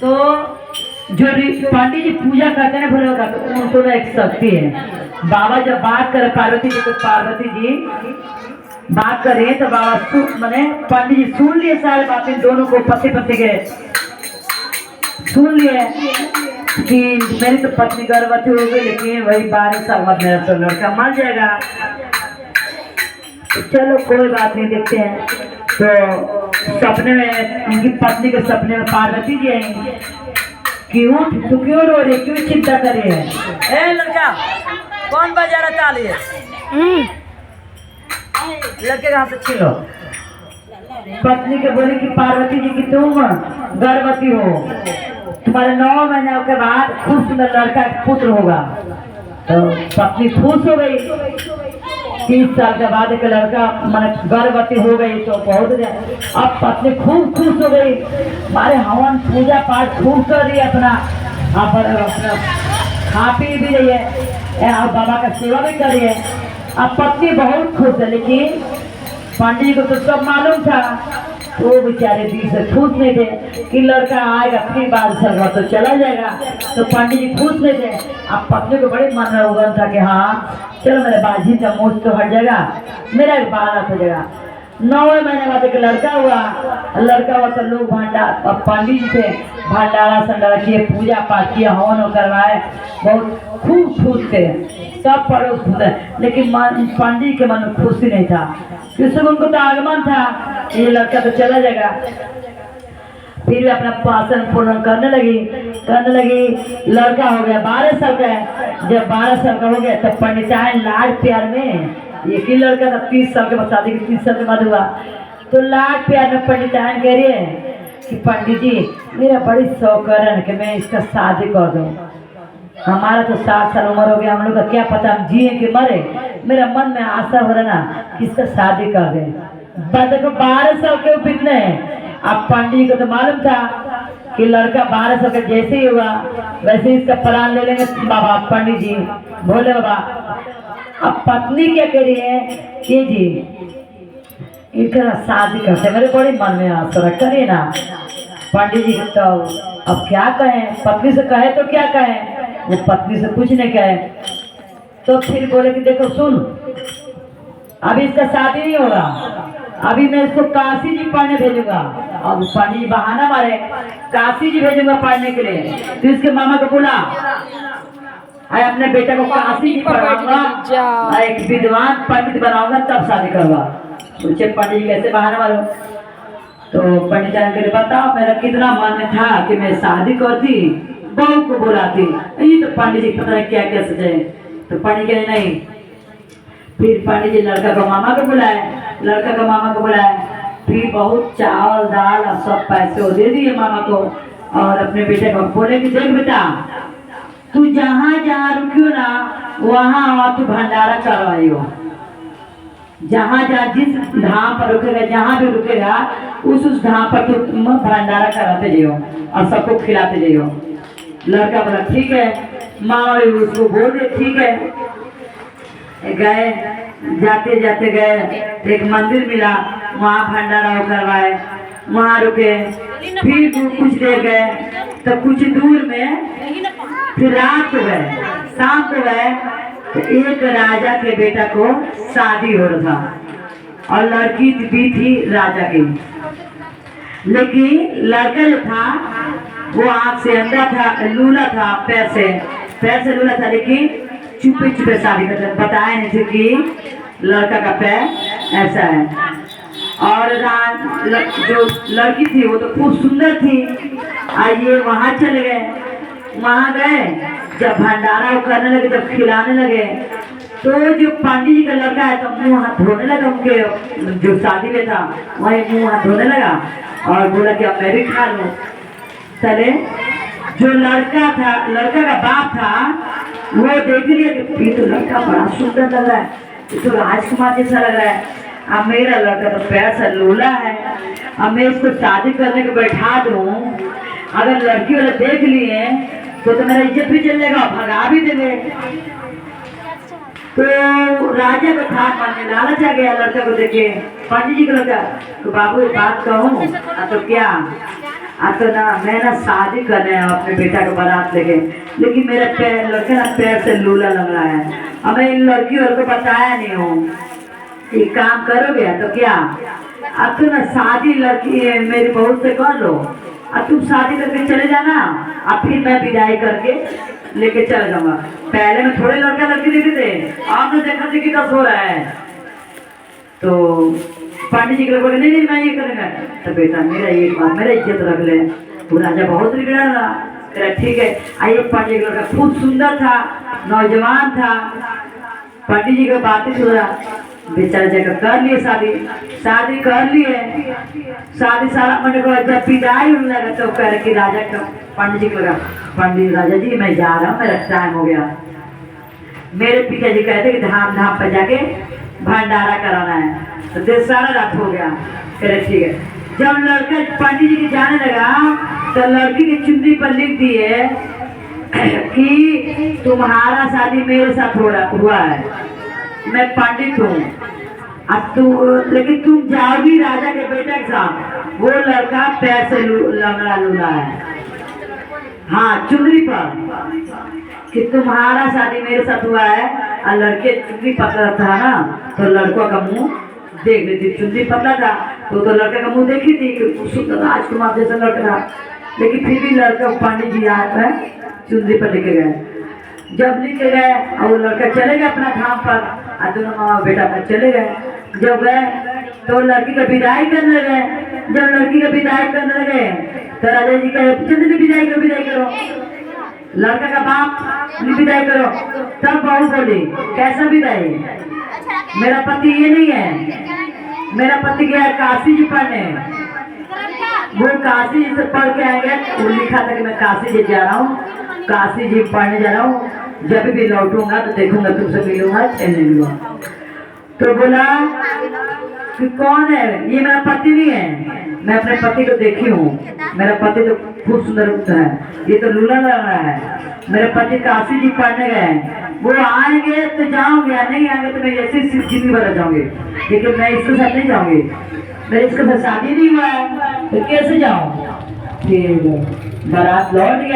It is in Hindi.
तो जो पंडित जी पूजा करते हैं भोले का, तो उनको ना एक शक्ति है। बाबा जब बात करे पार्वती जी, तो पार्वती जी बात करे तो बाबा मैंने पंडित जी सुन लिए सारे बातें, दोनों को पति पति के सुन लिए कि मेरी तो पत्नी गर्भवती हो गई, लेकिन वही 12 साल बाद मेरा तो लड़का मर जाएगा। तो चलो कोई बात नहीं, देखते हैं। तो सपने में उनकी पत्नी के सपने में पार्वती जी आएंगे कि उठ, तू क्यों रो रही, क्यों चिंता कर रही है? ए लड़का, कौन बजा रहा ताली है? लड़के के हाथ से छीलो। पत्नी के बोली कि पार्वती जी की तुम गर्भवती हो, तुम्हारे 9 महीने के बाद खूब सुंदर लड़का पुत्र होगा। तो पत्नी खुश हो गई। 30 साल के बाद एक लड़का मैंने गर्भवती हो गई तो बहुत गया। अब पत्नी खूब खुश हो गई, हमारे हवन पूजा पाठ खूब कर रही है, अपना खा पी भी रही है और बाबा का सेवा भी कर रही है। अब पत्नी बहुत खुश है, लेकिन पंडित जी को तो सब मालूम था, वो बेचारे दिल से खुश नहीं थे कि लड़का आएगा फिर 12 साल बाद तो चला जाएगा। तो पंडित जी खुश नहीं थे। अब पत्नी को बड़े मन में उगन था कि हाँ चलो मेरे बाजी का मोच तो हट जाएगा, मेरा एक बालक हो जाएगा। 9 महीने बाद एक लड़का हुआ तो लोग भंडार, अब पंडित जी थे, भंडारा संडारा किए, पूजा पाठ किया, हवन करवाए, बहुत खूब खुश थे, सब पड़ोस खुश है। लेकिन पंडित के मन में खुशी नहीं था, क्योंकि उनको तो आगमन था ये लड़का तो चला जाएगा। फिर भी अपना पासन पूर्ण करने लगी। लड़का हो गया 12 साल का है। जब 12 साल का हो गया तब पंडिताइन लाड प्यार में, एक ही लड़का था 30 साल के बाद शादी की, 30 साल के बाद हुआ, तो लाड प्यार में पंडिताइन कह रही है कि पंडित जी मेरा बड़ी शौक है कि मैं इसका शादी कर दूं। हमारा तो 60 साल उम्र हो गया, हम लोग का क्या पता हम जिए कि मरे, मेरा मन में आशा हो रहा ना कि इसका शादी कर दे। देखो 12 साल के कितने हैं। अब पंडित जी को तो मालूम था कि लड़का 12 साल का जैसे ही होगा वैसे ही इसका प्राण ले लेंगे बाबा पंडित जी, भोले बाबा। अब पत्नी क्या कह रही है कि जी इनका शादी करते, मेरे बड़ी मन में आशा करिए ना। पंडित जी तो अब क्या कहें, पत्नी से कहे तो क्या कहें, वो पत्नी से कुछ नहीं कहे। तो फिर बोले कि देखो सुन, अभी इसका शादी नहीं होगा, अभी मैं इसको काशी जी पढ़ने भेजूंगा। अब पंडित जी बहाना मारे, काशी जी भेजूंगा पढ़ने के लिए, तो इसके मामा को बुला, अपने बेटे को काशी जी पढ़ाऊंगा, एक विद्वान पंडित बनाऊंगा, तब शादी करूंगा। सोचे पंडित जी कैसे बहाना मारो। तो पंडित जी बताओ मेरा कितना मन था कि मैं शादी करती, बहू को बुलाती, ये तो पंडित जी पता नहीं क्या क्या सोचे। तो पंडित कहे नहीं। फिर पंडित जी लड़का का मामा को बुलाए, फिर बहुत चावल दाल और सब पैसे वो दे दिए मामा को, और अपने बेटे को बोले कि देख बेटा तू जहाँ जहाँ रुकियो ना वहाँ तू भंडारा करवाइयो, जहाँ जहाँ जिस धाम पर रुकेगा, जहाँ भी रुकेगा उस धाम पर तू भंडारा कराते जाइयो और सबको खिलाते जाइयो। लड़का बोला ठीक है, माँ उसको बोल दे ठीक है। गए, जाते जाते गए तो एक मंदिर मिला, वहाँ भंडारा करवाए, वहाँ रुके। फिर कुछ देर गए तो कुछ दूर में फिर रात को गए, शाम को गए तो एक राजा के बेटा को शादी हो रहा था और लड़की भी थी राजा की। लेकिन लड़का जो था वो आँख से अंधा था, लूला था, पैर से लूला था, लेकिन चुपे शादी करते, बताया नहीं थे कि लड़का का पैर ऐसा है। और जो लड़की थी वो तो खूब सुंदर थी। आइए वहाँ चले गए, वहाँ गए, जब भंडारा करने लगे, जब खिलाने लगे, तो जो पंडित जी का लड़का है तो मुँह हाथ धोने लगा, उनके जो शादी में था वही मुँह हाथ धोने लगा और बोला कि अब मैं भी खा लूँ। चले जो लड़का का बाप था वो देख लिया कि ये तो लड़का बड़ा सुंदर लग रहा है, ये तो राजकुमार जैसा लग रहा है, अब मेरा लड़का तो पैर से लूला है, अब मैं इसको शादी करने को बैठा दूँ, अगर लड़की वाले देख लिए तो मेरा इज्जत भी चल जाएगा, भगा भी देंगे। तो राजा को था मन में लालच आ गया लड़का को देखे, पंडित जी को लगा तो बाबू एक बात कहूँ तो क्या, तो ना मैं ना शादी करने आया अपने बेटा को बारात लेके, लेकिन मेरे पैर लड़के ना पैर से लूला लग रहा है। अब मैं इन लड़कियों को बताया नहीं हूँ, एक काम करोगे तो क्या, अब तो ना शादी लड़की मेरी बहू से कर लो, अब तुम शादी करके चले जाना, अब फिर मैं विदाई करके लेके चल जाऊंगा। पहले में थोड़े लड़का लड़की देखे थे, अब तो देखा देखी दस हो रहा है। तो पंडित जी के लोग नहीं नहीं मैं ये करूँगा, तो बेटा मेरा ये बात मेरा इज्जत रख ले। वो राजा बहुत बिगड़ा रहा, तेरा ठीक है। आइए पंडित जी का लड़का खूब सुंदर था, नौजवान था, पंडित जी का बातें सुना, बेचारा जगह कर लिए शादी, शादी कर लिए, शादी सारा मंडप को जब विदाई होने लगा तो कह रहे कि राजा का पंडित जी को लगा, पंडित राजा जी मैं जा रहा हूँ, मेरा टाइम हो गया। मेरे पिताजी कहते कि धाम धाम पर जाके भंडारा कराना है, तो देर सारा रात हो गया। कह ठीक है। जब लड़का पंडित जी के जाने लगा तो लड़की की चुन्नी पर लिख दिए कि तुम्हारा शादी मेरे साथ हुआ है, मैं पंडित हूँ, अब तू लेकिन तुम जाओगी राजा के बेटे के साथ। वो लड़का पैर से लंगड़ा लूला है, हाँ चुनरी पर, कि तुम्हारा शादी मेरे साथ हुआ है। और लड़के चुनरी पतला था ना, तो लड़कों का मुंह देख रही थी, चुनरी पतला था तो लड़के का मुंह देखी थी कि सुंदर राजकुमार जैसा लड़का, लेकिन फिर भी लड़का पंडित जी हाथ में चुनरी पर लेके गए। जब लेके गए और वो लड़का चले गए अपना धाम पर, और दोनों मामा बेटा पर चले गए। जब गए तो लड़की का विदाई करने लगे। जब लड़की का विदाई करने लगे तो राजा जी कहे जल्दी विदाई करो, विदाई करो, लड़का का बाप विदाई करो। तब बहू बोली कैसा विदाई, मेरा पति ये नहीं है, मेरा पति गया काशी जी पढ़ने, वो काशी जी से पढ़ के आएंगे। वो लिखा था कि मैं काशी जी जा रहा हूँ, काशी जी पढ़ने जा रहा हूँ, जब भी लौटूंगा तो देखूंगा तुमसे मिलूंगा नहीं मिलूंगा। तो बोला कि कौन है ये, मेरा पति नहीं है, मैं अपने पति को देखी हूँ, मेरा पति तो खूब सुंदर है, ये तो लूला लग रहा है। मेरे पति काशी जी पढ़ने गए, वो आएंगे तो जाऊंगे, या नहीं आएंगे तो मैं ऐसी जिंदगी भर जाऊंगी, लेकिन मैं इसके साथ नहीं जाऊंगी, मेरे इसके साथ शादी नहीं हुआ है तो कैसे जाऊँ। फिर बारात लौट गया।